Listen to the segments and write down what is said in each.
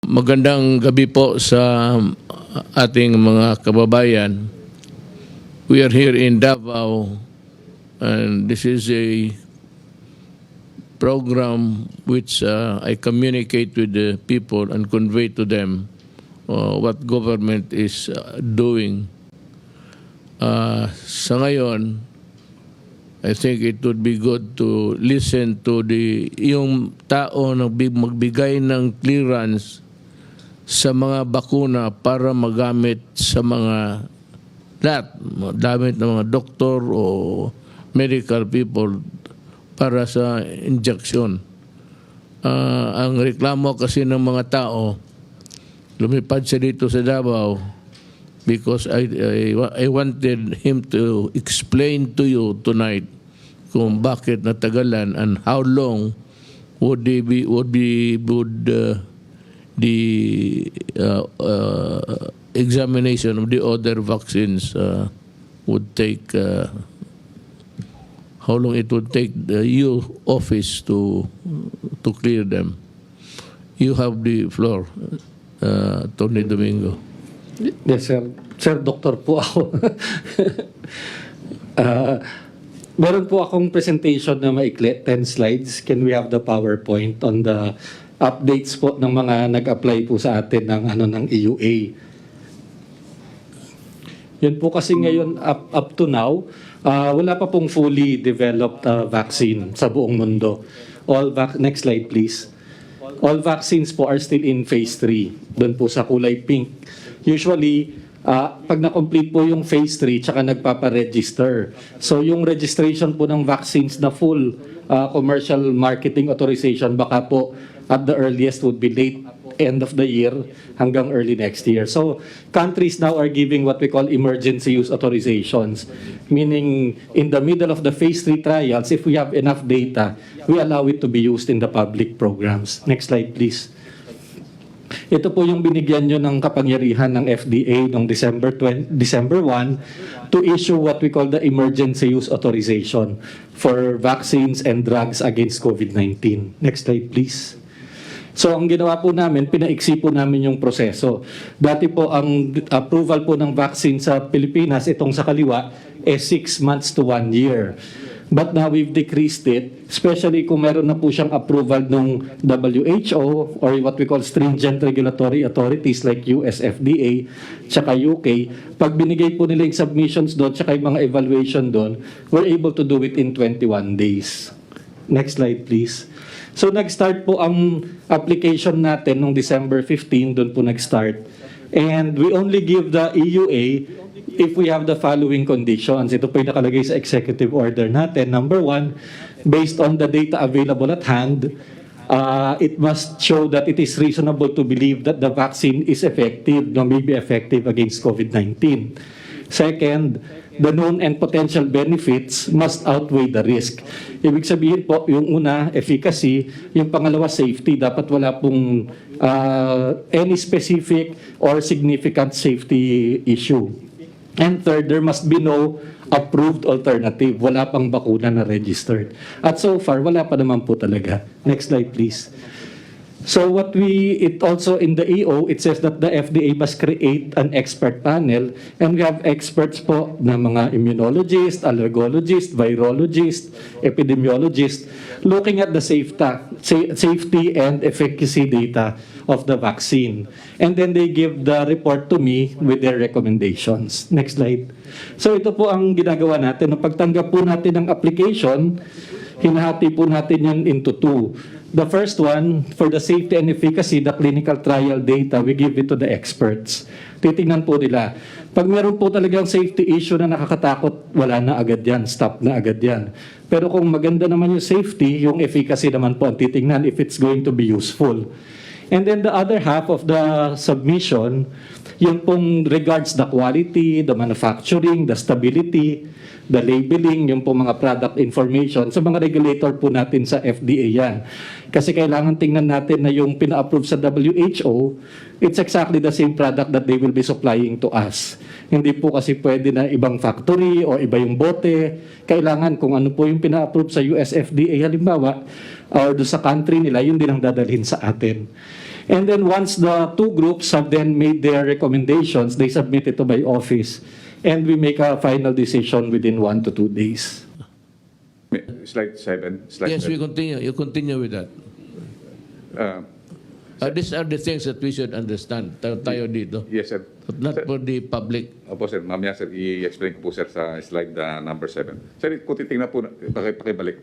Magandang gabi po sa ating mga kababayan. We are here in Davao and this is a program which I communicate with the people and convey to them what government is doing. Sa ngayon, I think it would be good to listen to yung tao na magbigay ng clearance sa mga bakuna para magamit sa mga gamit ng mga doktor o medical people para sa injection. Ang reklamo kasi ng mga tao, lumipad siya dito sa Davao because I wanted him to explain to you tonight kung bakit natagalan and how long would the examination of the other vaccines would take, how long it would take the EU office to clear them. You have the floor, Tony Domingo. Yes, sir. Sir, doktor po ako. Meron po akong presentation na maikli, 10 slides. Can we have the PowerPoint on the updates po ng mga nag-apply po sa atin ng EUA? Yan po kasi ngayon, up to now, wala pa pong fully developed vaccine sa buong mundo. Next slide, please. All vaccines po are still in phase 3. Doon po sa kulay pink. Usually, pag na-complete po yung phase 3, tsaka nagpapa-register. So yung registration po ng vaccines na full commercial marketing authorization, baka po at the earliest would be late end of the year hanggang early next year. So countries now are giving what we call emergency use authorizations, meaning in the middle of the phase 3 trials, if we have enough data, we allow it to be used in the public programs. Next slide, please. Ito po yung binigyan nyo ng kapangyarihan ng FDA noong December 1 to issue what we call the emergency use authorization for vaccines and drugs against COVID-19. Next slide, please. So ang ginawa po namin, pinaiksi po namin yung proseso. Dati po ang approval po ng vaccine sa Pilipinas, itong sa kaliwa, 6 months to 1 year. But now we've decreased it, especially kung meron na po siyang approval ng WHO or what we call stringent regulatory authorities like US FDA, tsaka UK. Pag binigay po nila yung submissions doon, tsaka yung mga evaluation doon, we're able to do it in 21 days. Next slide, please. So nag-start po ang application natin noong December 15, doon po nag-start. And we only give the EUA if we have the following conditions. Ito po yung nakalagay sa executive order natin. Number 1, based on the data available at hand, it must show that it is reasonable to believe that the vaccine is effective, may be effective against COVID-19. Second, the known and potential benefits must outweigh the risk. Ibig sabihin po, yung una, efficacy, yung pangalawa, safety. Dapat wala pong any specific or significant safety issue. And third, there must be no approved alternative. Wala pang bakuna na registered. At so far, wala pa naman po talaga. Next slide, please. So it also in the EO, it says that the FDA must create an expert panel, and we have experts po na mga immunologist, allergologist, virologist, epidemiologist, looking at the safety and efficacy data of the vaccine. And then they give the report to me with their recommendations. Next slide. So ito po ang ginagawa natin. Nung pagtanggap po natin ng application, hinahati po natin yan into 2. The first one, for the safety and efficacy, the clinical trial data, we give it to the experts. Titingnan po nila. Pag meron po talagang safety issue na nakakatakot, wala na agad yan, stop na agad yan. Pero kung maganda naman yung safety, yung efficacy naman po ang titingnan if it's going to be useful. And then the other half of the submission, yung pong regards the quality, the manufacturing, the stability, the labeling, yung pong mga product information. Sa mga regulator po natin sa FDA yan. Kasi kailangan tingnan natin na yung pina-approve sa WHO, it's exactly the same product that they will be supplying to us. Hindi po kasi pwede na ibang factory o iba yung bote. Kailangan kung ano po yung pina-approve sa US FDA halimbawa, or do sa country nila, yun din ang dadalhin sa atin. And then once the two groups have then made their recommendations, they submit it to my office, and we make a final decision within 1 to 2 days. Slide 7. Slide Yes, we 7. continue. You continue with that. These are the things that we should understand. Tayo dito. Yes, sir. But not Sir. for the public. Opo, sir. Mamaya, sir, i-explain ko po, sir, sa slide number 7. Sir, kung titingnan po, pakibalik.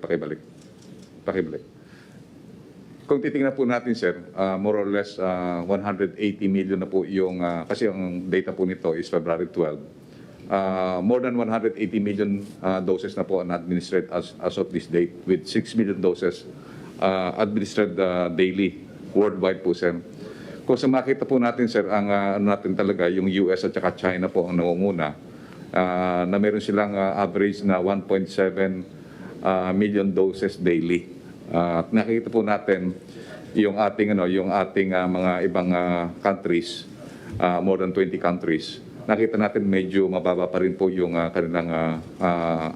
Kung titingnan po natin, sir, more or less 180 million na po yung, kasi ang data po nito is February 12. More than 180 million doses na po administered as of this date, with 6 million doses administered daily worldwide po, sir. Kung sa makita po natin, sir, ang ano natin talaga, yung US at saka China po ang nangunguna, na meron silang average na 1.7 million doses daily. At nakikita po natin yung ating mga ibang countries, more than 20 countries. Nakita natin medyo mababa pa rin po yung kanilang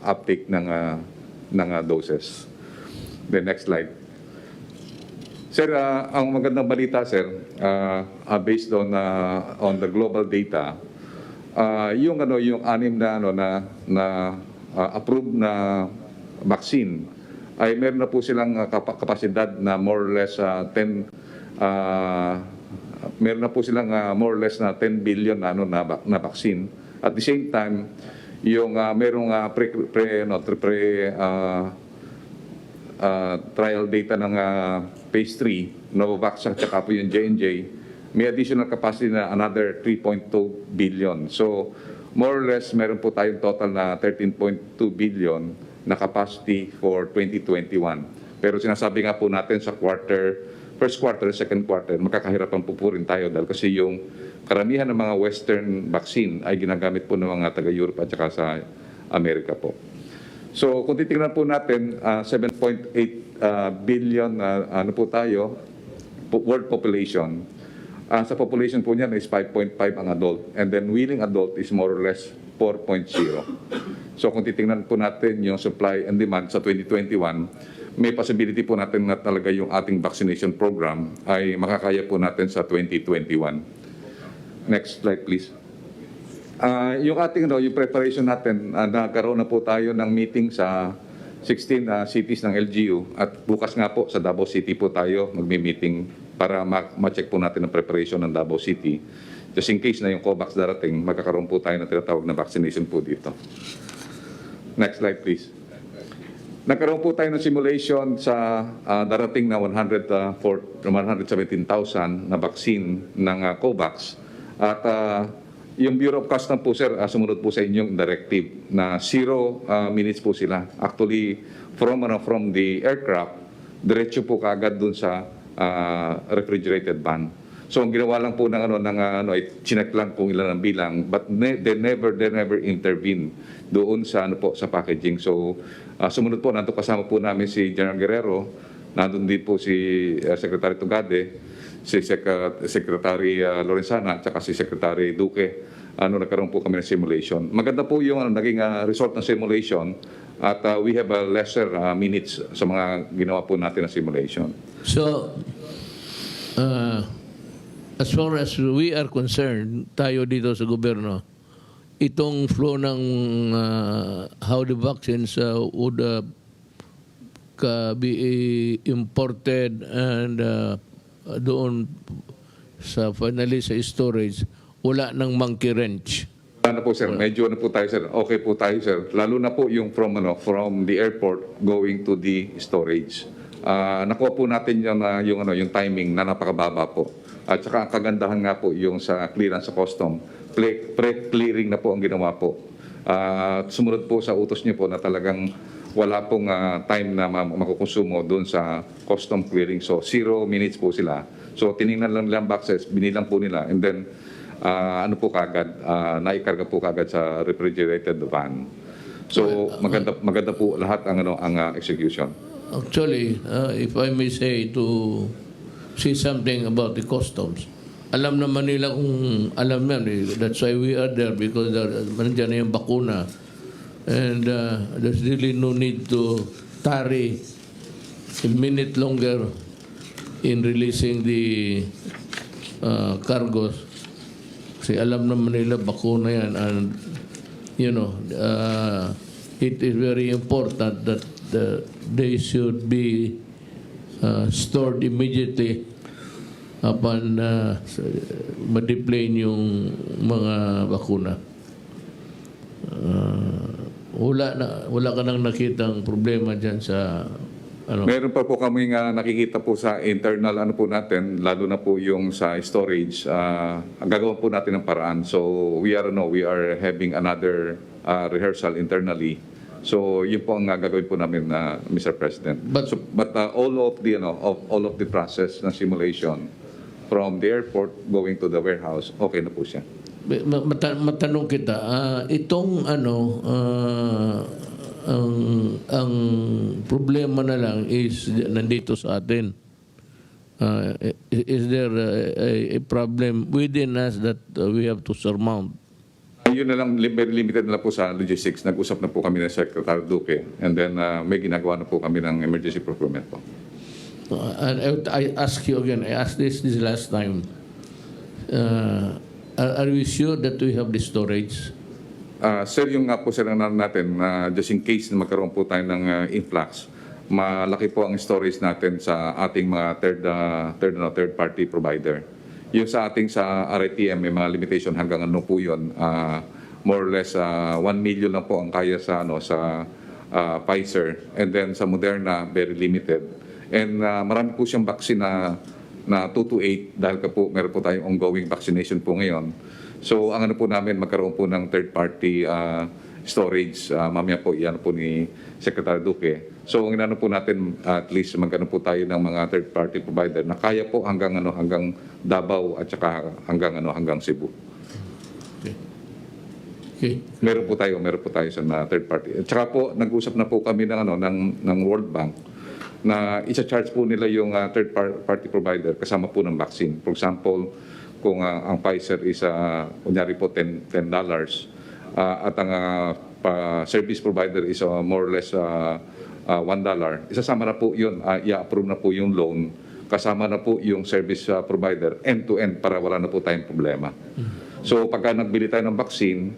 uptake ng doses. The next slide. Sir, ang magandang balita, sir, based on the global data, yung anim na approved na vaccine ay meron na po silang kapasidad na more or less 10 meron na po silang more or less na 10 billion na vaccine. At the same time, yung merong trial data ng phase 3, Novavax at saka po yung J&J, may additional capacity na another 3.2 billion. So, more or less, meron po tayong total na 13.2 billion na capacity for 2021. Pero sinasabi nga po natin sa first quarter, second quarter, makakahirapan po rin tayo dahil kasi yung karamihan ng mga Western vaccine ay ginagamit po ng mga taga-Europe at saka sa Amerika po. So kung titingnan po natin, 7.8 billion ano po tayo, world population. Sa population po niyan is 5.5 ang adult. And then willing adult is more or less 4.0. So kung titingnan po natin yung supply and demand sa 2021, may possibility po natin na talaga yung ating vaccination program ay makakaya po natin sa 2021. Next slide please. Yung ating yung preparation natin, nagkaroon na po tayo ng meeting sa 16 cities ng LGU at bukas nga po sa Davao City po tayo magmi-meeting para ma-check po natin ang preparation ng Davao City. Just in case na yung COVAX darating, magkakaroon po tayo ng tinatawag na vaccination po dito. Next slide please. Nagkaroon po tayo ng simulation sa darating na 117,000 na vaccine ng COVAX at yung Bureau of Customs po, sir, sumunod po sa inyong directive na 0 minutes po sila. Actually, from the aircraft, diretso po kaagad dun sa refrigerated van. So, ang ginawa lang po chinek lang kung ilan ang bilang, but they never intervene doon sa sa packaging. So, sumunod po, nandun kasama po namin si General Guerrero, nandun din po si Secretary Tugade, si Secretary Lorenzana at saka si Secretary Duque. Nagkaroon po kami ng simulation. Maganda po yung naging result ng simulation at we have lesser minutes sa mga ginawa po natin na simulation. So, as far as we are concerned, tayo dito sa gobyerno, itong flow ng how the vaccines would be imported and doon sa finally sa storage, wala ng monkey wrench. Wala na po, sir. Medyo na po tayo, sir. Okay po tayo, sir. Lalo na po yung from the airport going to the storage. Nakuha po natin yung timing na napakababa po. At saka ang kagandahan nga po yung sa clearance sa custom, pre-clearing na po ang ginawa po. Sumunod po sa utos niyo po na talagang wala pong time na makukonsumo doon sa custom clearing. So 0 minutes po sila. So tiningnan lang nilang boxes, binilang po nila, and then naikarga po kagad sa refrigerated van. So maganda po lahat ang execution. Actually, if I may say to say something about the customs, alam naman nila kung alam yan. That's why we are there, because nandiyan na yung bakuna. And there's really no need to tarry a minute longer in releasing the cargos. Kasi alam naman nila bakuna yan, and it is very important that they should be stored immediately upon ma-deplane yung mga bakuna. Wala ka nang nakitang problema dyan sa Meron pa po kami nakikita po sa internal po natin, lalo na po yung sa storage. Gagawin po natin ng paraan. So we are having another rehearsal internally. So yun po ang gagawin po namin, Mr. President. But all of the process ng simulation from the airport going to the warehouse, okay na po siya. Matanong kita, itong ang problema na lang is nandito sa atin. Is there a problem within us that we have to surmount? Yun na lang, very limited na lang po sa logistics. Nag-usap na po kami ng Secretary Duque, and then may ginagawa na po kami ng emergency procurement po. And I ask you again, I asked this last time. Are we sure that we have the storage? Sir, yung nga po sir natin, just in case na magkaroon po tayo ng influx, malaki po ang storage natin sa ating mga third party provider. Yung sa RITM, may mga limitation hanggang ano po yun, more or less 1 million lang po ang kaya sa Pfizer, and then sa Moderna very limited. And marami po siyang vaccine na 2 to 8 dahil po meron po tayong ongoing vaccination po ngayon. So ang po namin, magkaroon po ng third-party storage. Mamaya po, iyan po ni Secretary Duque. So ang inano po natin, at least magkano po tayo ng mga third-party provider na kaya po hanggang Davao at saka hanggang Cebu. Okay. Meron po tayo sa third party. At saka po, nag-usap na po kami ng World Bank na isa-charge po nila yung third party provider kasama po ng vaccine. For example, kung ang Pfizer is kunyari po $10 at ang service provider is more or less $1, isasama na po yun, i-approve na po yung loan, kasama na po yung service provider end-to-end para wala na po tayong problema. So pagka nagbili tayo ng vaccine,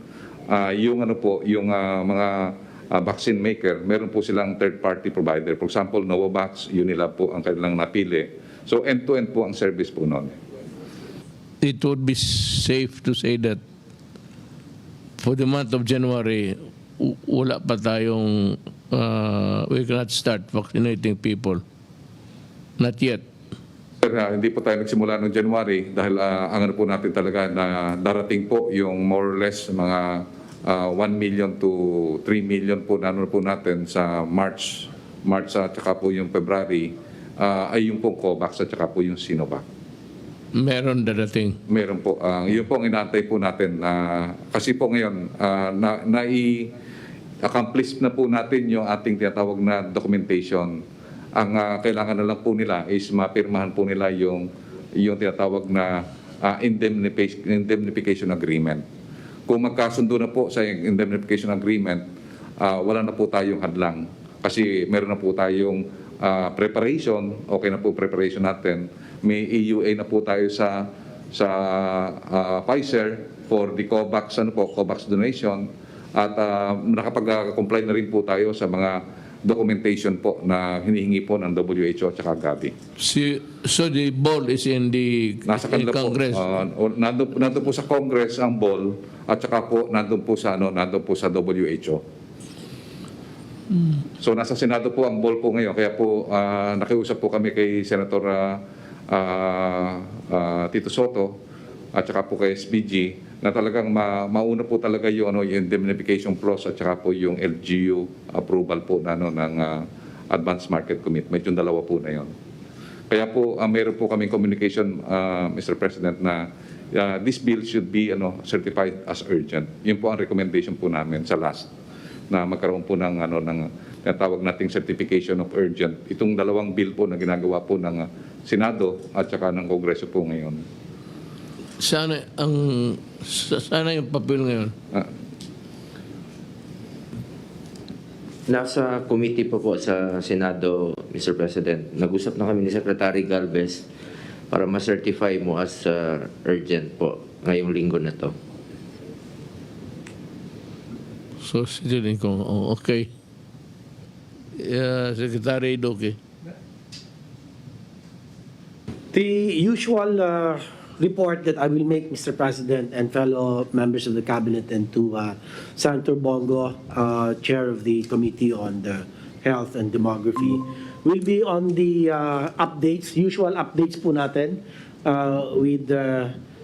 yung mga vaccine maker, meron po silang third-party provider. For example, Novavax, yun nila po ang kanilang napili. So end-to-end po ang service po noon. It would be safe to say that for the month of January, wala pa tayong, we cannot start vaccinating people. Not yet. Sir, hindi po tayo nagsimula noong January dahil ang po natin talaga na darating po yung more or less mga 1 million to 3 million po na po natin sa March at saka po yung February ay yung po COVAX at saka po yung Sinovac. Meron dadating. Meron po. Yun po ang inaantay po natin. Kasi po ngayon, accomplish na po natin yung ating tinatawag na documentation. Ang kailangan na lang po nila is mapirmahan po nila yung tinatawag na indemnification agreement. Kung magkasundo na po sa indemnification agreement, wala na po tayong hadlang. Kasi meron na po tayong preparation, okay na po preparation natin. May EUA na po tayo sa Pfizer for the COVAX donation, at nakapag-comply na rin po tayo sa mga documentation po na hinihingi po ng WHO at saka Gavi. So the ball is in the Congress. Nandun po sa Congress ang ball, at saka po nandun po sa WHO. So nasa Senado po ang ball po ngayon, kaya po nakiusap po kami kay Senator Tito Soto at saka po kay SPG na talagang mauna po talaga yung indemnification clause at saka po yung LGU approval po ng Advanced Market Commitment, yung dalawa po na yon. Kaya po meron po kaming communication, Mr. President, na this bill should be certified as urgent. Yun po ang recommendation po namin sa last, na magkaroon po ng tinatawag nating certification of urgent. Itong dalawang bill po na ginagawa po ng Senado at saka ng Kongreso po ngayon. Sana yung papel ngayon. Nasa committee po sa Senado, Mr. President. Nag-usap na kami ni Secretary Galvez para ma-certify mo as urgent po ngayong linggo na to. So, sinilin ko, okay. Secretary Duque. The usual report that I will make, Mr. President and fellow members of the Cabinet, and to Senator Bongo, Chair of the Committee on the Health and Demography, will be on the updates, usual updates po natin, with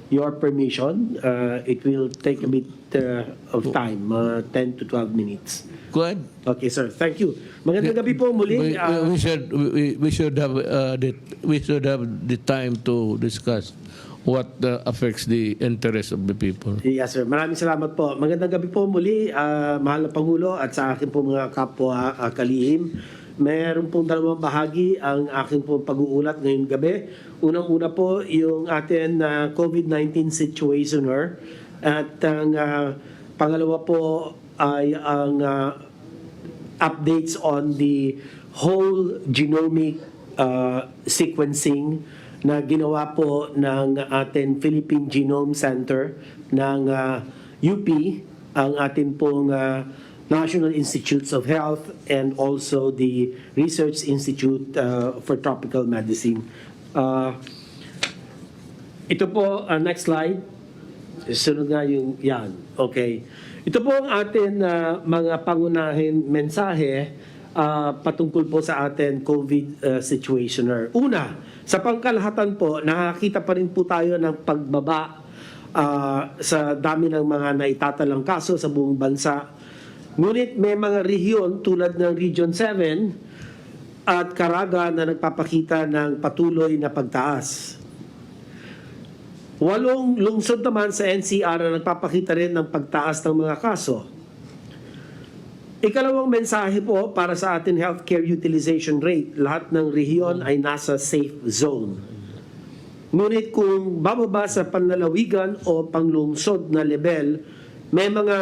your permission. It will take a bit of time, 10 to 12 minutes. Go ahead. Okay, sir. Thank you. Magandang gabi po muli. We should have the time to discuss what affects the interest of the people. Yes, sir. Maraming salamat po. Magandang gabi po muli, mahal na Pangulo, at sa akin po mga kapwa kalihim. Meron pong dalawang bahagi ang aking pong pag-uulat ngayong gabi. Unang-una po yung ating COVID-19 situationer, at ang pangalawa po ay ang updates on the whole genomic sequencing na ginawa po ng ating Philippine Genome Center ng UP, ang ating pong National Institutes of Health, and also the Research Institute for Tropical Medicine. Ito po, next slide. Sunod nga yung yan. Okay. Ito po ang atin mga pangunahin mensahe patungkol po sa atin COVID situationer. Una, sa pangkalahatan po, nakakita pa rin po tayo ng pagbaba sa dami ng mga naitatalang kaso sa buong bansa. Ngunit may mga rehiyon tulad ng Region 7 at Caraga na nagpapakita ng patuloy na pagtaas. 8 lungsod naman sa NCR na nagpapakita rin ng pagtaas ng mga kaso. Ikalawang mensahe po para sa ating healthcare utilization rate. Lahat ng rehiyon ay nasa safe zone. Ngunit kung bababa sa panlalawigan o panglungsod na level, may mga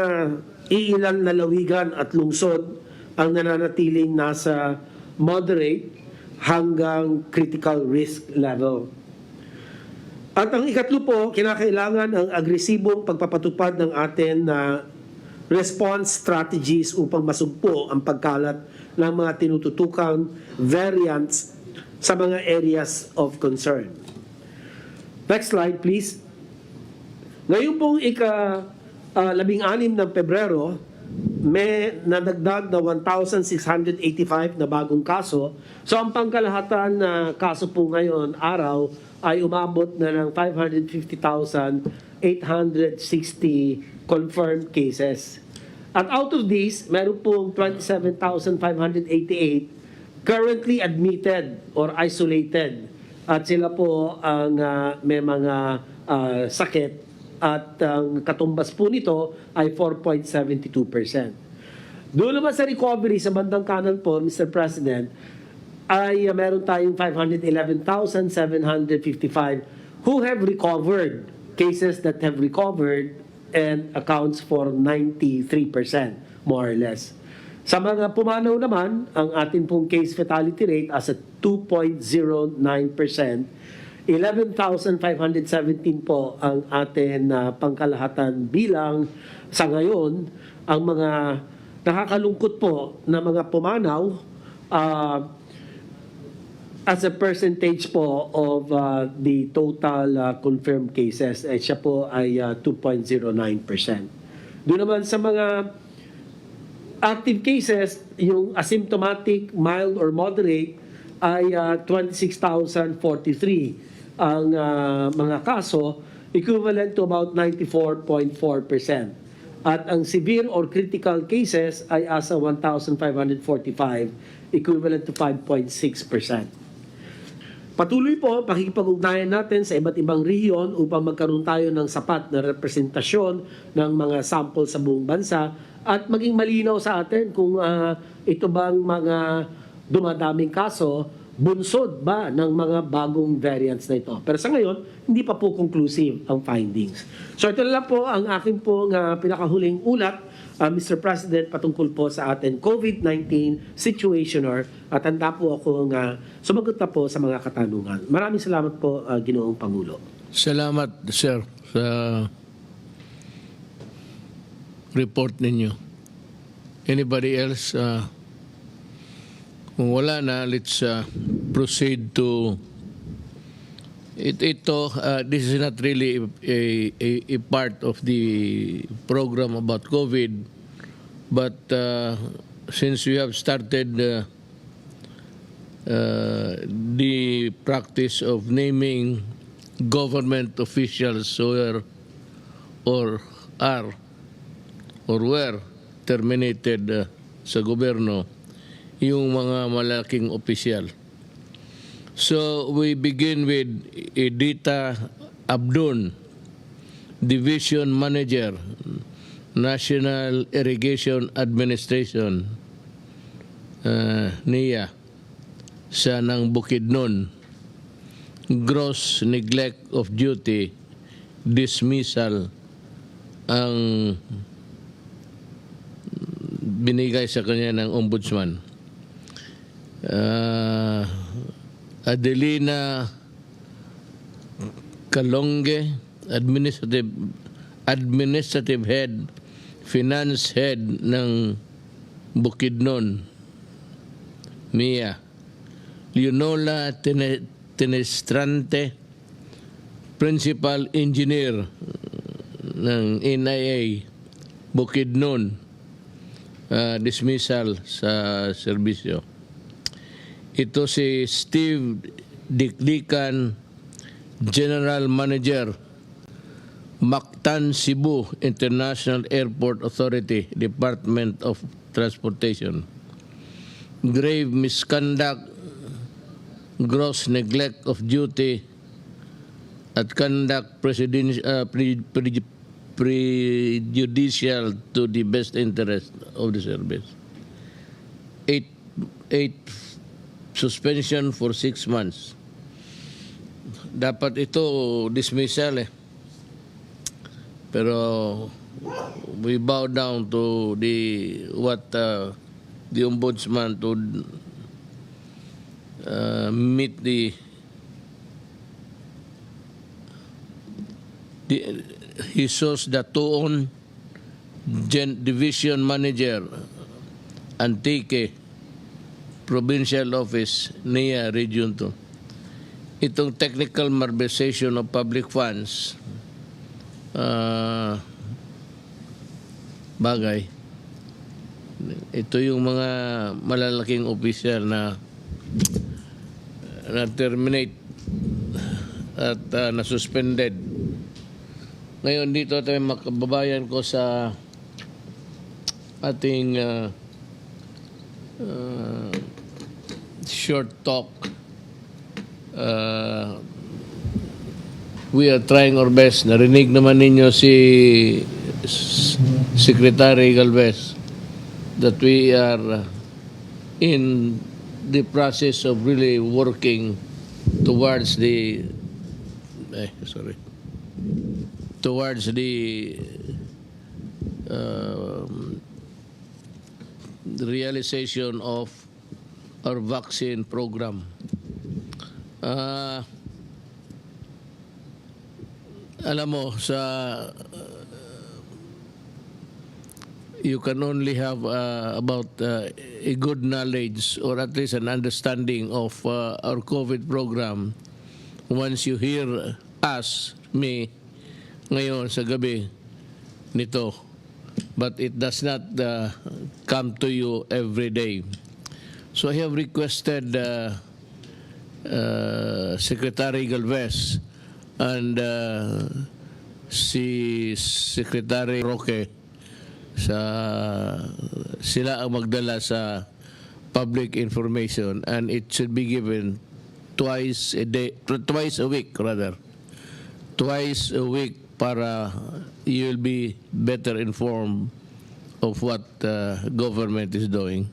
iilang lalawigan at lungsod ang nananatiling nasa moderate hanggang critical risk level. At ang ikatlo po, kinakailangan ang agresibong pagpapatupad ng atin na response strategies upang masugpo ang pagkalat ng mga tinututukang variants sa mga areas of concern. Next slide, please. Ngayon pong ika-16 ng Pebrero, may nadagdag na 1,685 na bagong kaso. So ang pangkalahatan na kaso po ngayon, araw, ay umabot na ng 550,860 confirmed cases. At out of these, meron pong 27,588 currently admitted or isolated. At sila po ang may mga sakit, at ang katumbas po nito ay 4.72%. Doon naman sa recovery sa bandang kanan po, Mr. President, ay meron tayong 511,755 who have recovered, cases that have recovered, and accounts for 93% more or less. Sa mga pumanaw naman, ang atin pong case fatality rate as at 2.09%, 11,517 po ang atin pangkalahatan bilang sa ngayon. Ang mga nakakalungkot po na mga pumanaw as a percentage po of the total confirmed cases, siya po ay 2.09%. Doon naman sa mga active cases, yung asymptomatic, mild or moderate ay 26,043 ang mga kaso, equivalent to about 94.4%. At ang severe or critical cases ay asa 1,545, equivalent to 5.6%. Patuloy po pakikipag-ugnayan natin sa iba't ibang rehiyon upang magkaroon tayo ng sapat na representasyon ng mga sample sa buong bansa at maging malinaw sa atin kung ito bang mga dumadaming kaso bunsod ba ng mga bagong variants na ito. Pero sa ngayon, hindi pa po conclusive ang findings. So ito na lang po ang aking pong pinakahuling ulat, Mr. President, patungkol po sa ating COVID-19 situationer at handa po akong sumagot na po sa mga katanungan. Maraming salamat po, Ginoong Pangulo. Salamat, sir, sa report ninyo. Anybody else? Kung wala na, let's proceed to this is not really a part of the program about COVID, but since we have started the practice of naming government officials were terminated sa gobyerno, yung mga malaking opisyal. So we begin with Edita Abdun, Division Manager, National Irrigation Administration, NIA, sa ng Bukidnon. Gross neglect of duty, dismissal ang binigay sa kanya ng ombudsman. Adelina Kalonge, administrative head, finance head ng Bukidnon, MIA. Leonola Tenestrante, principal engineer ng NIA, Bukidnon, dismissal sa serbisyo. Ito si Steve Dikdikan, General Manager, Mactan Cebu International Airport Authority, Department of Transportation. Grave misconduct, gross neglect of duty, at conduct prejudicial to the best interest of the service. 8 suspension for 6 months. Dapat ito dismissal Pero we bow down to what the ombudsman to meet Jesus Datuon, Division Manager, Antique, Provincial Office, NIA Region 2. Itong technical malversation of public funds, bagay. Ito yung mga malalaking opisyal na terminate at na-suspended. Ngayon dito tayo makababayan ko sa ating short talk. We are trying our best. Narinig naman ninyo si Secretary Galvez that we are in the process of really working towards the realization of our vaccine program. Alam mo, you can only have about a good knowledge or at least an understanding of our COVID program once you hear me, ngayon sa gabi nito. But it does not come to you every day. So I have requested Secretary Galvez and si Secretary Roque sila ang magdala sa public information, and it should be given twice a week para you'll be better informed of what government is doing.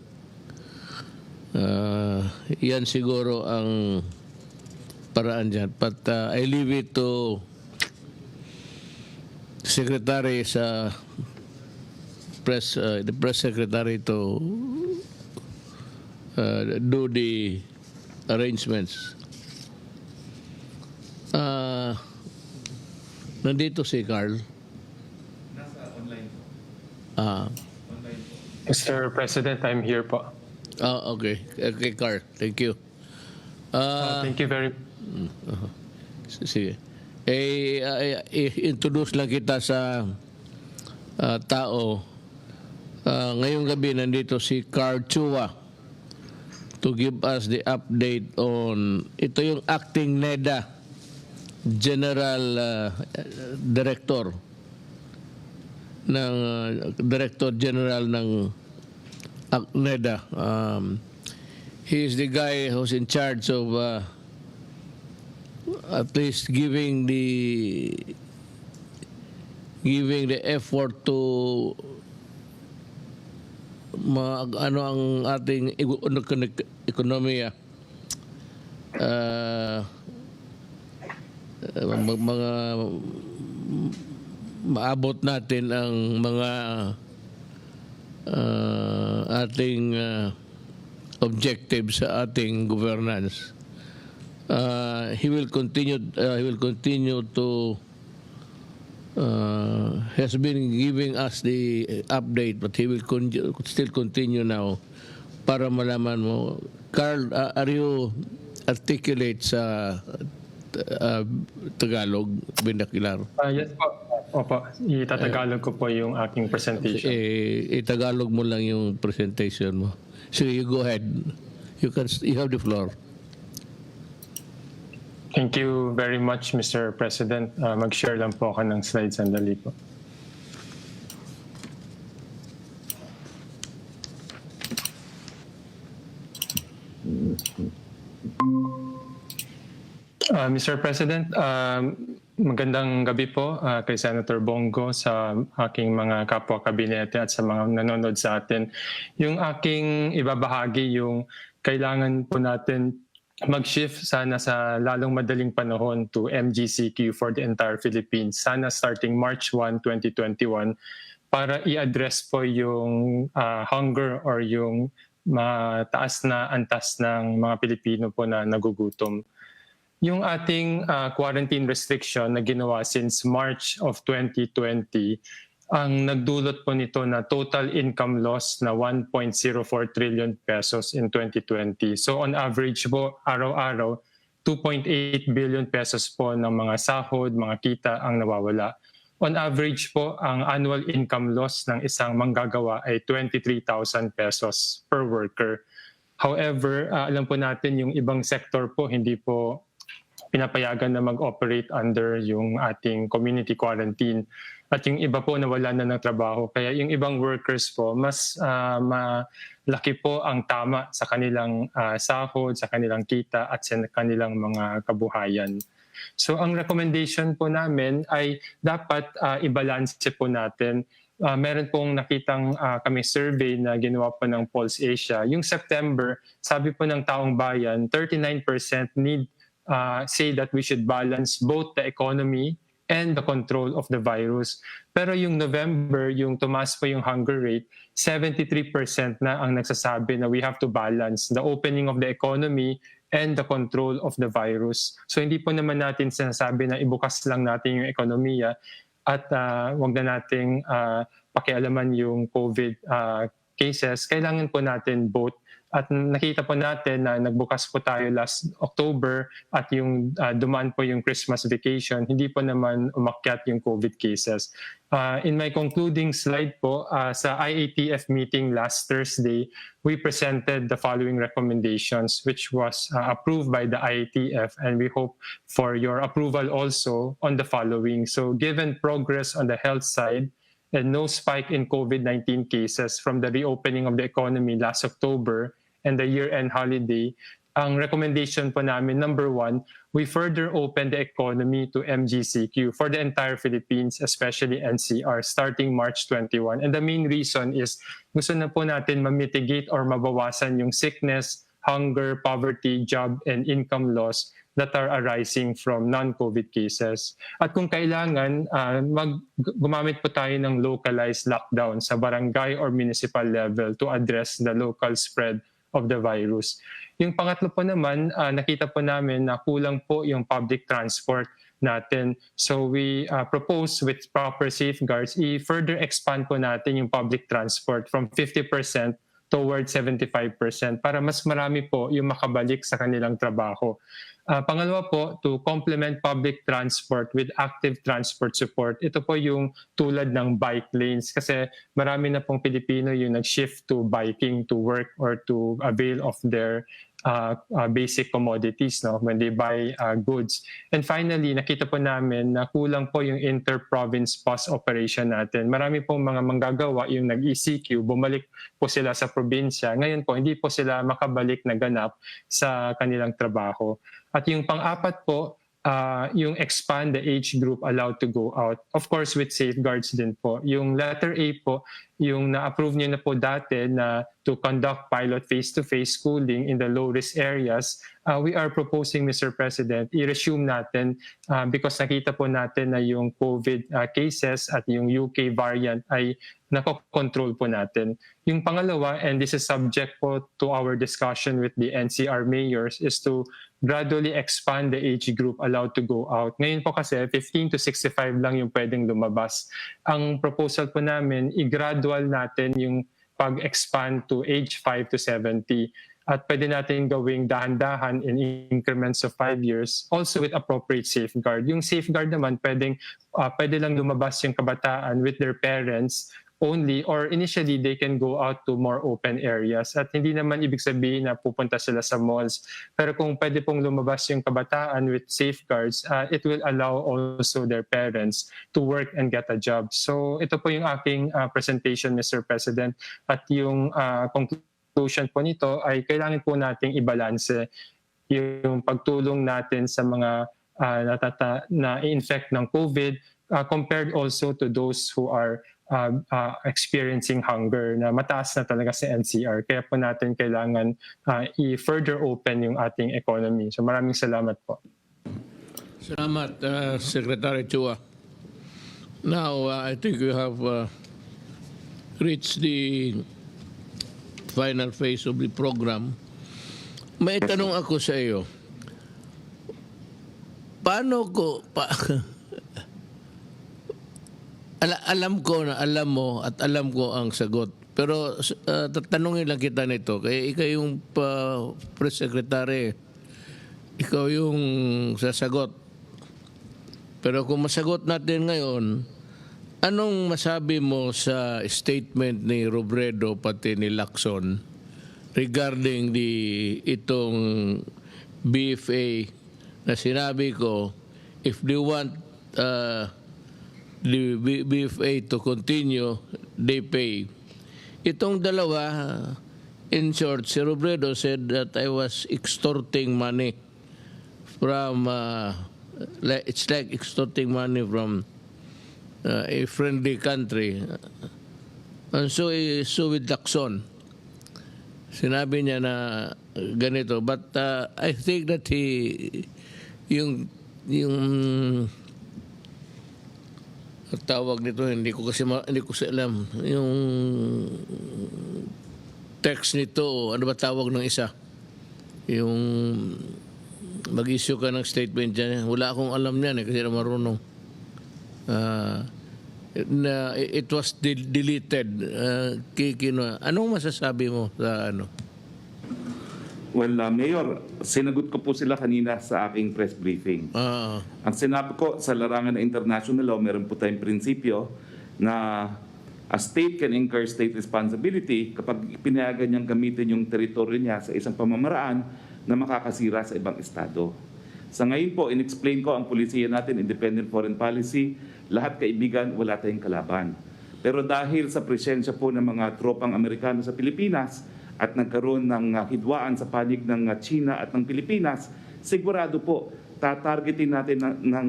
Yan siguro ang paraan dyan. But I leave it to Secretary sa the press secretary to do the arrangements. Nandito si Carl. Nasa online po. Ah, Online po. Mr. President, I'm here po. okay. Okay, Carl. Thank you. Thank you very Sige. Introduce lang kita sa tao. Ngayong gabi nandito si Carl Chua to give us the update on ito yung acting NEDA General Director ng Director General ng NEDA. He is the guy who's in charge of at least giving the effort to ano ang ating ekonomiya, mga maabot natin ang mga ating objectives sa ating governance. He will continue to has been giving us the update, but he will still continue now para malaman mo. Carl, are you articulate sa Tagalog, vernacular? yes po. Opo, itatagalog ko po yung aking presentation. Itagalog mo lang yung presentation mo. So you go ahead. You have the floor. Thank you very much, Mr. President. Mag-share lang po ako ng slides, sandali po. Mr. President, magandang gabi po kay Senator Bongo, sa aking mga kapwa kabinete at sa mga nanonood sa atin. Yung aking ibabahagi, yung kailangan po natin mag-shift sana sa lalong madaling panahon to MGCQ for the entire Philippines. Sana starting March 1, 2021 para i-address po yung hunger or yung mataas na antas ng mga Pilipino po na nagugutom. Yung ating quarantine restriction na ginawa since March of 2020, ang nagdulot po nito na total income loss na 1.04 trillion pesos in 2020. So on average po, araw-araw, 2.8 billion pesos po ng mga sahod, mga kita ang nawawala. On average po, ang annual income loss ng isang manggagawa ay 23,000 pesos per worker. However, alam po natin yung ibang sector po hindi po pinapayagan na mag-operate under yung ating community quarantine. At yung iba po nawala na ng trabaho. Kaya yung ibang workers po, mas malaki po ang tama sa kanilang sahod, sa kanilang kita at sa kanilang mga kabuhayan. So ang recommendation po namin ay dapat i-balance po natin. Meron pong nakitang kami survey na ginawa po ng Pulse Asia. Yung September, sabi po ng taong bayan, 39% need say that we should balance both the economy and the control of the virus. Pero yung November, yung tumaas po yung hunger rate, 73% na ang nagsasabi na we have to balance the opening of the economy and the control of the virus. So hindi po naman natin sinasabi na ibukas lang natin yung ekonomiya at wag na nating pakialaman yung COVID cases. Kailangan po natin both. At nakita po natin na nagbukas po tayo last October at yung dumaan po yung Christmas vacation, hindi po naman umakyat yung COVID cases. In my concluding slide po, sa IATF meeting last Thursday, we presented the following recommendations which was approved by the IATF, and we hope for your approval also on the following. So given progress on the health side, and no spike in COVID-19 cases from the reopening of the economy last October and the year-end holiday, ang recommendation po namin, number one, we further open the economy to MGCQ for the entire Philippines, especially NCR, starting March 21. And the main reason is gusto na po natin ma-mitigate or mabawasan yung sickness, hunger, poverty, job, and income loss that are arising from non-COVID cases. At kung kailangan, gumamit po tayo ng localized lockdown sa barangay or municipal level to address the local spread of the virus. Yung pangatlo po naman, nakita po namin na kulang po yung public transport natin. So we propose with proper safeguards, i-further expand po natin yung public transport from 50% towards 75% para mas marami po yung makabalik sa kanilang trabaho. Pangalawa po, to complement public transport with active transport support. Ito po yung tulad ng bike lanes kasi marami na pong Pilipino yung nag-shift to biking to work or to avail of their basic commodities when they buy goods. And finally, nakita po namin na kulang po yung inter-province bus operation natin. Marami pong mga manggagawa yung nag-ECQ, bumalik po sila sa probinsya. Ngayon po, hindi po sila makabalik na ganap sa kanilang trabaho. At yung pang-apat po, yung expand the age group allowed to go out. Of course, with safeguards din po. Yung letter A po, yung na-approve niyo na po dati na to conduct pilot face-to-face schooling in the low-risk areas, we are proposing, Mr. President, i-resume natin because nakita po natin na yung COVID cases at yung UK variant ay nakokontrol po natin. Yung pangalawa, and this is subject po to our discussion with the NCR mayors, is to gradually expand the age group allowed to go out. Ngayon po kasi 15 to 65 lang yung pwedeng lumabas. Ang proposal po namin, i-gradual natin yung pag-expand to age 5 to 70. At pwede natin gawing dahan-dahan in increments of 5 years, also with appropriate safeguard. Yung safeguard naman, pwede lang lumabas yung kabataan with their parents only, or initially they can go out to more open areas. At hindi naman ibig sabihin na pupunta sila sa malls. Pero kung pwede pong lumabas yung kabataan with safeguards, it will allow also their parents to work and get a job. So ito po yung aking presentation, Mr. President. At yung conclusion po nito ay kailangan po nating ibalanse yung pagtulong natin sa mga na-infect ng COVID compared also to those who are experiencing hunger na mataas na talaga sa NCR. Kaya po natin kailangan i-further open yung ating economy. So maraming salamat po. Salamat, Secretary Chua. Now, I think we have reached the final phase of the program. May tanong ako sa iyo. Paano ko... alam ko na alam mo at alam ko ang sagot. Pero tatanungin lang kita nito. Kaya ikaw yung press secretary. Ikaw yung sasagot. Pero kung masagot natin ngayon, anong masabi mo sa statement ni Robredo pati ni Lacson regarding itong BFA na sinabi ko, if they want the BFA to continue, they pay. Itong dalawa, in short, si Robredo said that I was extorting money from, it's like extorting money from a friendly country. And so with Lacson, sinabi niya na ganito. But I think that yung tawag nito, hindi ko alam yung text nito, ano ba tawag ng isa, yung mag-issue ka ng statement dyan, wala akong alam yan kasi na marunong na it was deleted. Anong masasabi mo sa ano? Well, Mayor, sinagot ko po sila kanina sa aking press briefing. Ang sinabi ko, sa larangan ng international law, meron po tayong prinsipyo na a state can incur state responsibility kapag pinayagan niyang gamitin yung teritoryo niya sa isang pamamaraan na makakasira sa ibang estado. Sa ngayon po, in-explain ko ang polisiya natin, independent foreign policy, lahat kaibigan, wala tayong kalaban. Pero dahil sa presensya po ng mga tropang Amerikano sa Pilipinas, at nagkaroon ng hidwaan sa panig ng China at ng Pilipinas, sigurado po tatargetin natin ng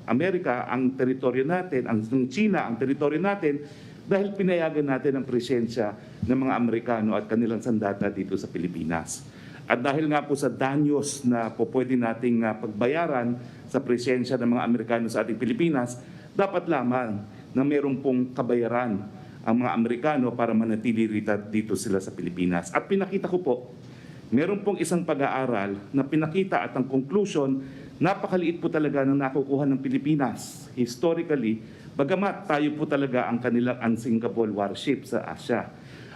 Amerika ang teritoryo natin, ng China ang teritoryo natin, dahil pinayagan natin ang presensya ng mga Amerikano at kanilang sandata dito sa Pilipinas. At dahil nga po sa danyos na po pwede nating pagbayaran sa presensya ng mga Amerikano sa ating Pilipinas, dapat lamang na mayroon pong kabayaran ang mga Amerikano para manatili dito sila sa Pilipinas. At pinakita ko po, meron pong isang pag-aaral na pinakita at ang conclusion, napakaliit po talaga ng nakukuha ng Pilipinas. Historically, bagamat tayo po talaga ang kanilang unsinkable warship sa Asia.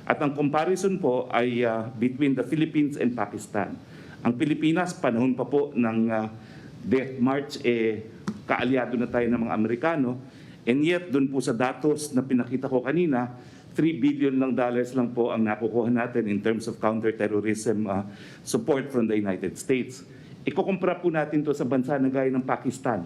At ang comparison po ay between the Philippines and Pakistan. Ang Pilipinas, panahon pa po ng Death March, kaalyado na tayo ng mga Amerikano. And yet, doon po sa datos na pinakita ko kanina, $3 billion lang po ang nakukuha natin in terms of counterterrorism support from the United States. Ikukumpara po natin to sa bansa na gaya ng Pakistan.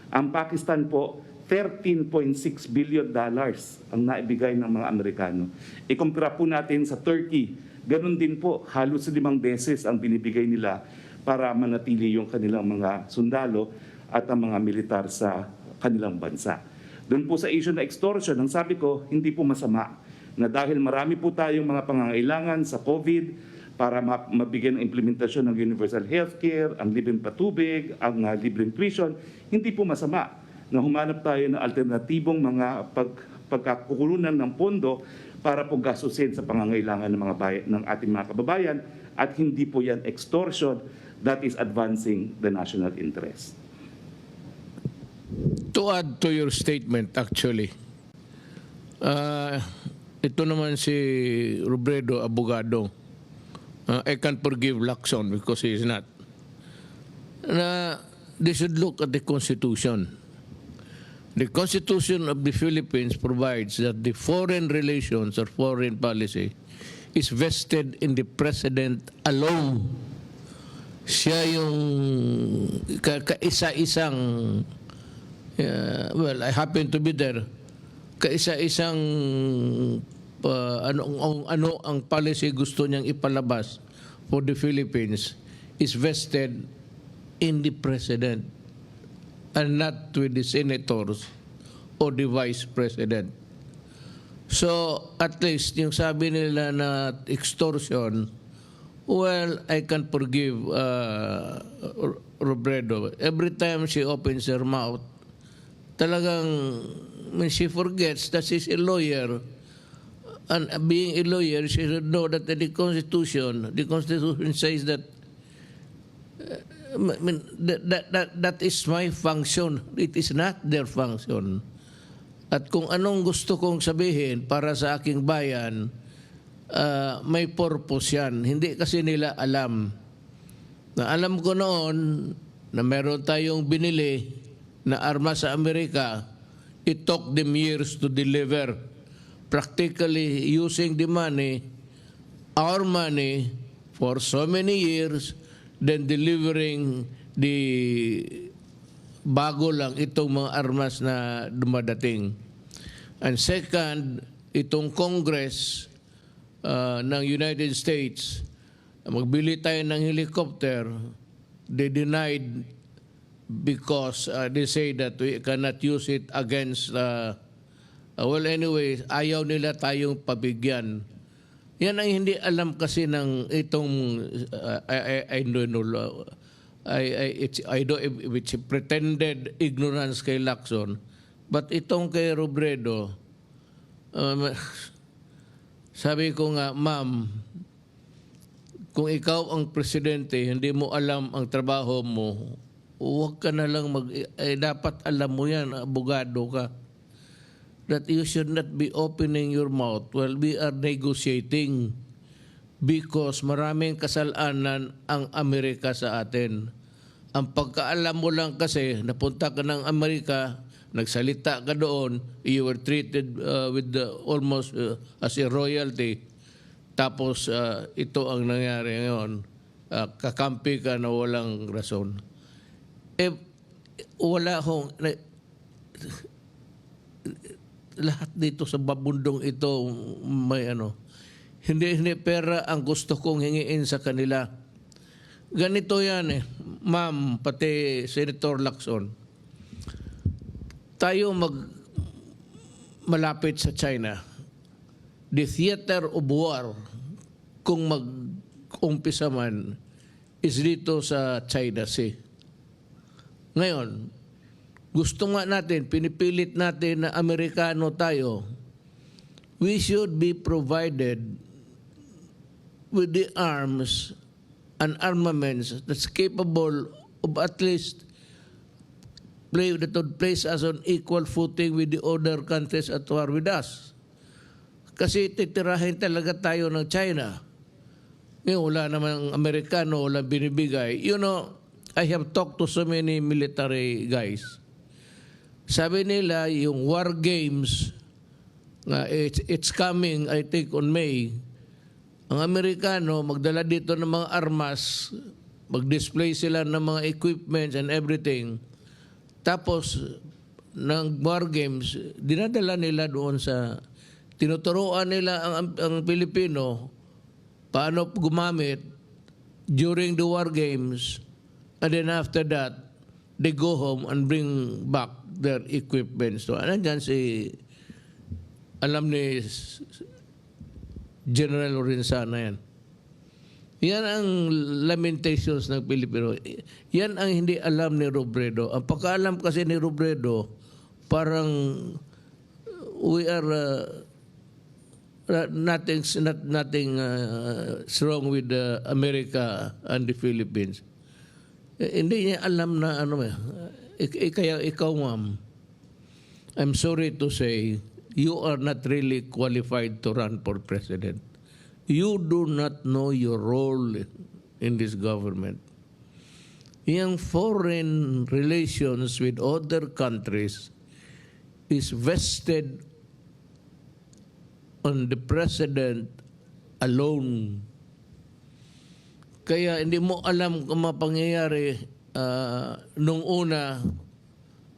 Ang Pakistan po, $13.6 billion ang naibigay ng mga Amerikano. Ikumpara po natin sa Turkey, ganun din po, halos 5 beses ang binibigay nila para manatili yung kanilang mga sundalo at ang mga militar sa kanilang bansa. Doon po sa issue na extortion, ang sabi ko, hindi po masama na dahil marami po tayong mga pangangailangan sa COVID para mabigyan ng implementasyon ng universal healthcare, ang libreng patubig, ang libreng tuition, hindi po masama na humanap tayo ng alternatibong mga pagkakukulunan ng pondo para po gastusin sa pangangailangan ng ating mga kababayan at hindi po yan extortion that is advancing the national interest. To add to your statement, actually, ito naman si Robredo, abogado. I can't forgive Lacson because he is not. They should look at the Constitution. The Constitution of the Philippines provides that the foreign relations or foreign policy is vested in the President alone. Siya yung kaisa-isang well, I happen to be there. Kaisa-isang ano ang policy gusto niyang ipalabas for the Philippines is vested in the President and not with the senators or the Vice President. So, at least, yung sabi nila na extortion, well, I can forgive Robredo. Every time she opens her mouth, talagang when she forgets that she's a lawyer, and being a lawyer, she should know that the Constitution says that that is my function. It is not their function. At kung anong gusto kong sabihin para sa aking bayan, may purpose yan. Hindi kasi nila alam. Na alam ko noon na meron tayong binili na armas sa Amerika, it took them years to deliver. Practically using the money, our money, for so many years, then delivering the bago lang itong mga armas na dumadating. And second, itong Congress ng United States, magbili tayo ng helicopter, they denied because they say that we cannot use it against, well anyway, ayaw nila tayong pabigyan. Yan ang hindi alam kasi ng itong, I don't know, I don't if it's a pretended ignorance kay Lacson, but itong kay Robredo, sabi ko nga, ma'am, kung ikaw ang presidente, hindi mo alam ang trabaho mo, huwag ka na lang dapat alam mo yan, abogado ka, that you should not be opening your mouth while we are negotiating because maraming kasalanan ang Amerika sa atin. Ang pagkaalam mo lang kasi, napunta ka ng Amerika, nagsalita ka doon, you were treated with almost as a royalty, tapos ito ang nangyari ngayon, kakampi ka na walang rason. Wala akong lahat dito sa babundong ito may hindi pera ang gusto kong hingiin sa kanila. ganito yan eh, ma'am, pati Senator Lacson. Tayo malapit sa China. The theater of war, kung mag-umpisa man, is dito sa China Sea. Ngayon, gusto nga natin, pinipilit natin na Amerikano tayo, we should be provided with the arms and armaments that's capable of at least that would place us on equal footing with the other countries at war with us. Kasi titirahin talaga tayo ng China. Ngayon, wala naman ang Amerikano, wala binibigay. You know, I have talked to so many military guys. Sabi nila, yung war games, it's coming, I think, on May. Ang Amerikano, magdala dito ng mga armas, mag-display sila ng mga equipments and everything. Tapos, ng war games, dinadala nila doon sa, tinuturuan nila ang Pilipino paano gumamit during the war games, and then after that, they go home and bring back their equipment. So, nandyan alam ni General Lorenzana yan. Yan ang lamentations ng Pilipino. Yan ang hindi alam ni Robredo. Ang pagkaalam kasi ni Robredo, parang we are nothing wrong with America and the Philippines. Hindi niya alam na ano kaya ikaw, ma'am, I'm sorry to say, you are not really qualified to run for president. You do not know your role in this government. Yung foreign relations with other countries is vested on the president alone. Kaya hindi mo alam kung mapangyayari nung una,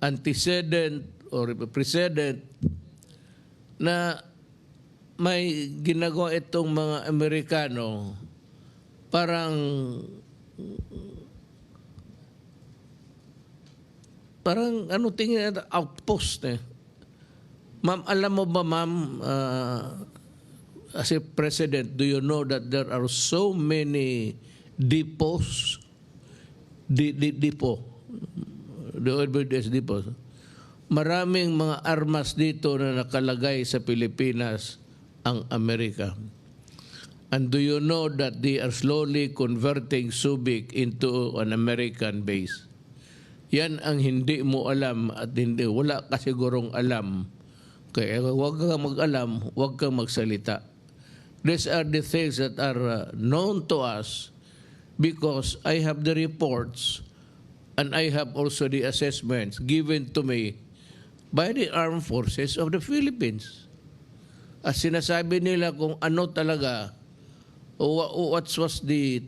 antecedent or precedent na may ginagawa itong mga Amerikano parang ano tingin natin, outpost eh. Ma'am, alam mo ba, ma'am, as a president, do you know that there are so many depots, depot, the OBS depots, maraming mga armas dito na nakalagay sa Pilipinas ang Amerika. And do you know that they are slowly converting Subic into an American base? Yan ang hindi mo alam at wala ka sigurong alam. Kaya huwag kang mag-alam, huwag kang magsalita. These are the things that are known to us because I have the reports and I have also the assessments given to me by the Armed Forces of the Philippines. At sinasabi nila kung ano talaga, what's the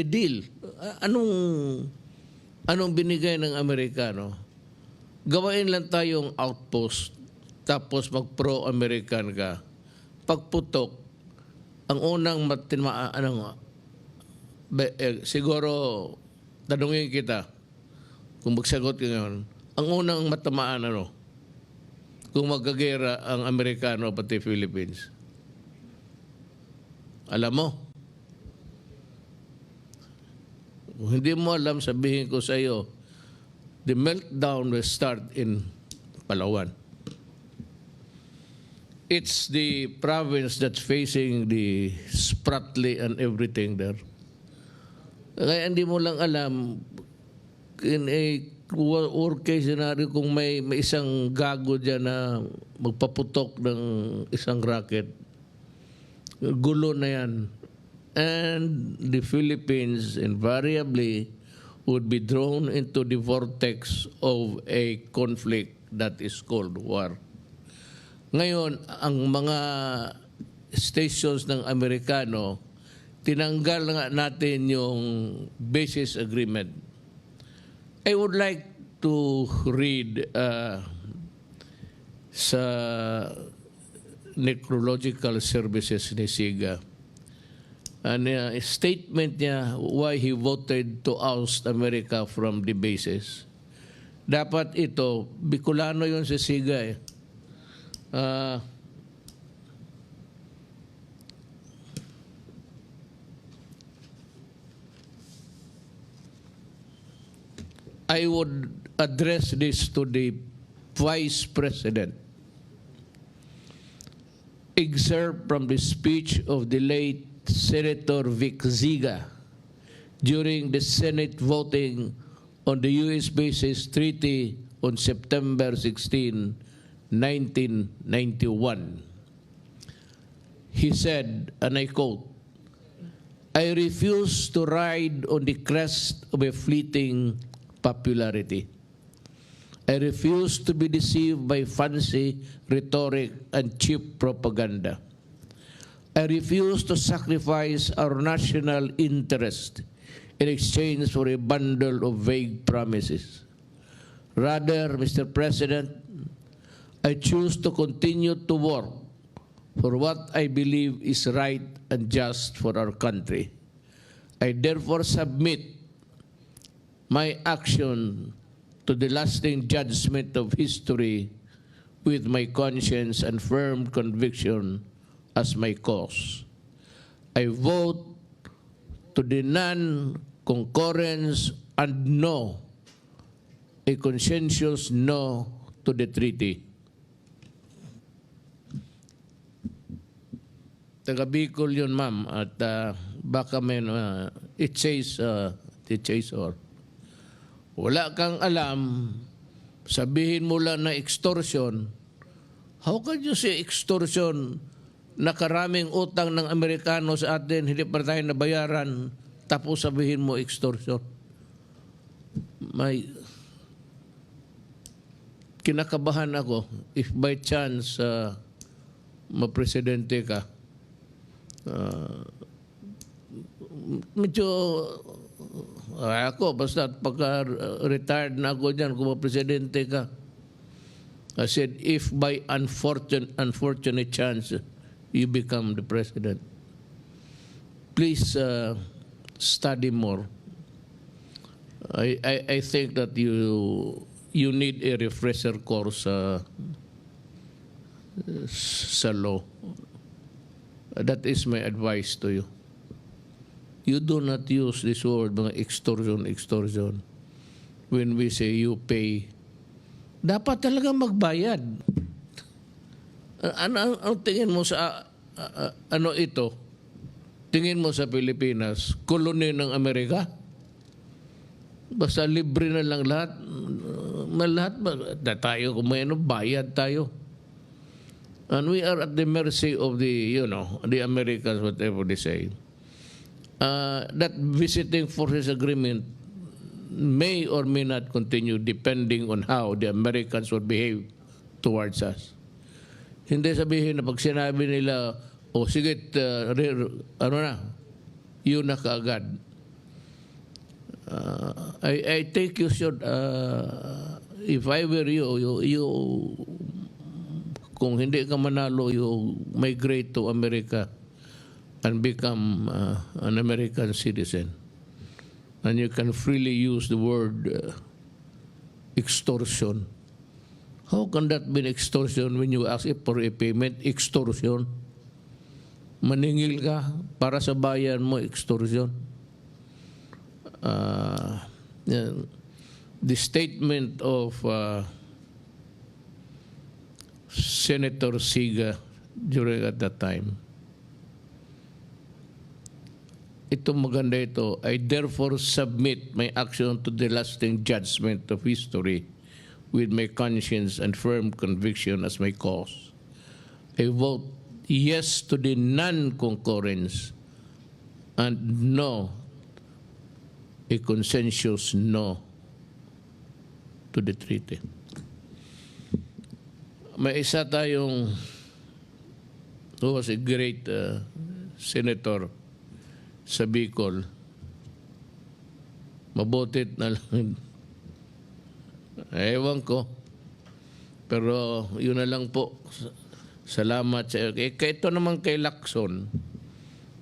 deal? Anong binigay ng Amerikano? Gawain lang tayong outpost, tapos mag-pro-American ka. Pagputok, ang unang siguro, tanungin kita, kung magsagot ka ngayon, ang unang matamaan kung magkagera ang Amerikano pati Philippines? Alam mo? Kung hindi mo alam, sabihin ko sa iyo, the meltdown will start in Palawan. It's the province that's facing the Spratly and everything there. Kaya hindi mo lang alam, in a worst case scenario, kung may isang gago dyan na magpaputok ng isang rocket, gulo na yan. And the Philippines invariably would be drawn into the vortex of a conflict that is called war. Ngayon, ang mga stations ng Amerikano, tinanggal nga natin yung basis agreement. I would like to read sa necrological services ni SIGA. And statement niya why he voted to oust America from the bases. Dapat ito, Bicolano yun si Siga eh. I would address this to the Vice President. Excerpt from the speech of the late Senator Vic Ziga during the Senate voting on the U.S. Bases Treaty on September 16, 1991. He said, and I quote, "I refuse to ride on the crest of a fleeting popularity. I refuse to be deceived by fancy rhetoric and cheap propaganda. I refuse to sacrifice our national interest in exchange for a bundle of vague promises. Rather, Mr. President, I choose to continue to work for what I believe is right and just for our country. I therefore submit my action to the lasting judgment of history with my conscience and firm conviction as my cause. I vote to the non-concurrence and no, a consensus no to the treaty." Taga Bicol yun, ma'am, at baka may, it says or. Wala kang alam, sabihin mo lang na extortion. How can you say extortion? Nakaraming utang ng Amerikano sa atin, hindi pa tayo nabayaran, tapos sabihin mo extortion. May kinakabahan ako if by chance mapresidente ka. Medyo ako, basta pagka retired na ako dyan, kung mapresidente ka. I said, if by unfortunate chance you become the president, please study more. I think that you need a refresher course sa law. That is my advice to you. You do not use this word, mga extortion, when we say you pay. Dapat talaga magbayad. Ang tingin mo sa, ano ito? Tingin mo sa Pilipinas, koloni ng Amerika? Basta libre na lang lahat. Lahat ba? Tayo, kung may ano, bayad tayo. And we are at the mercy of the, the Americans, whatever they say. That visiting forces agreement may or may not continue depending on how the Americans will behave towards us. Hindi sabihin na pag sinabi nila, sige, yun na kaagad. I think you should, if I were you, kung hindi ka manalo, you migrate to America and become an American citizen. And you can freely use the word extortion. How can that be extortion when you ask for a payment? Extortion. Maningil ka para sa bayan mo, extortion. The statement of Senator Siga during at that time, ito maganda ito. I therefore submit my action to the lasting judgment of history with my conscience and firm conviction as my cause. I vote yes to the non-concurrence and no, a consensus no to the treaty. May isa tayong who was a great senator sa Bicol. Mabutit na lang. Ewan ko. Pero yun na lang po. Salamat sa iyo. Ito naman kay Lacson.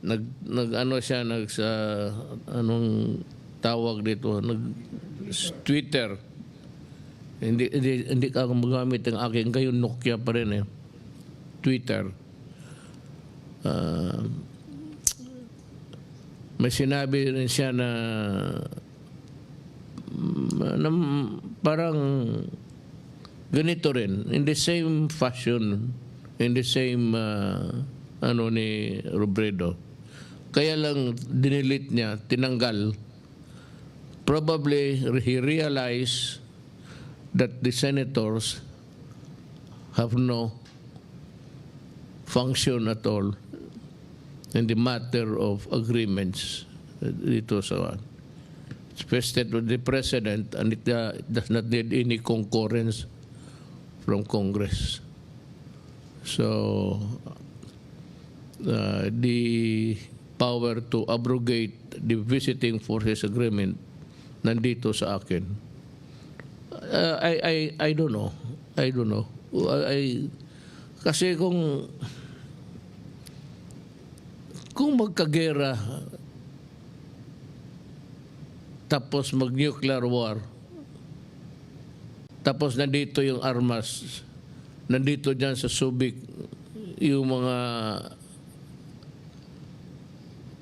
ano siya sa anong tawag dito, Twitter. Hindi ka magamit ang aking ngayon Nokia pa rin Twitter. May sinabi rin siya na parang ganito rin, in the same fashion, in the same ni Robredo. Kaya lang dinilit niya, tinanggal. Probably he realized that the senators have no function at all in the matter of agreements dito sa it's vested with the president, and it does not need any concurrence from Congress. So the power to abrogate the visiting forces agreement nandito sa akin. I don't know. Kasi kung magkagera tapos mag-nuclear war, tapos nandito yung armas, nandito dyan sa Subic yung mga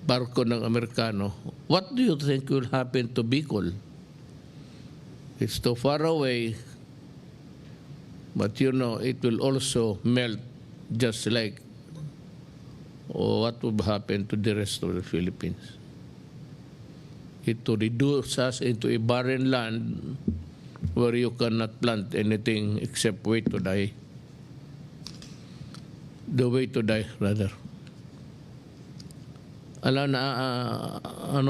barko ng Amerikano, what do you think will happen to Bicol? It's too far away, but it will also melt just like what would happen to the rest of the Philippines. It to reduce us into a barren land where you cannot plant anything except wait to die. The way to die, rather. Alam na,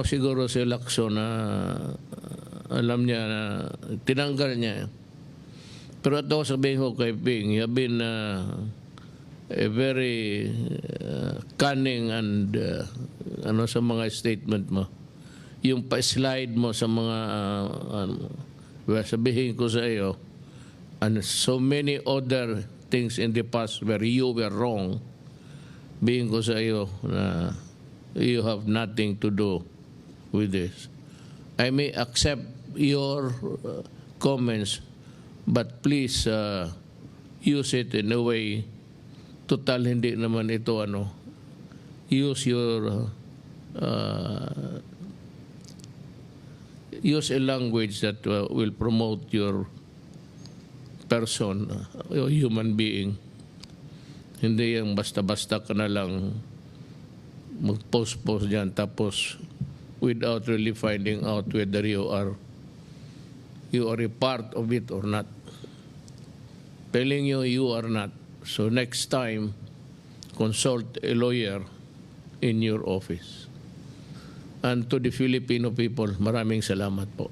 siguro si Lacson na alam niya na tinanggal niya. Pero ito sabihin ko kay Ping, you have been a very cunning and sa mga statement mo. Yung pa-slide mo sa mga sabihin ko sa iyo, and so many other things in the past where you were wrong, bihin ko sa iyo na you have nothing to do with this. I may accept your comments, but please use it in a way, total hindi naman ito use your use a language that will promote your person, your human being. Hindi yung basta-basta ka na lang mag-post dyan tapos without really finding out whether you are a part of it or not. Telling you are not. So next time, consult a lawyer in your office. And to the Filipino people, maraming salamat po.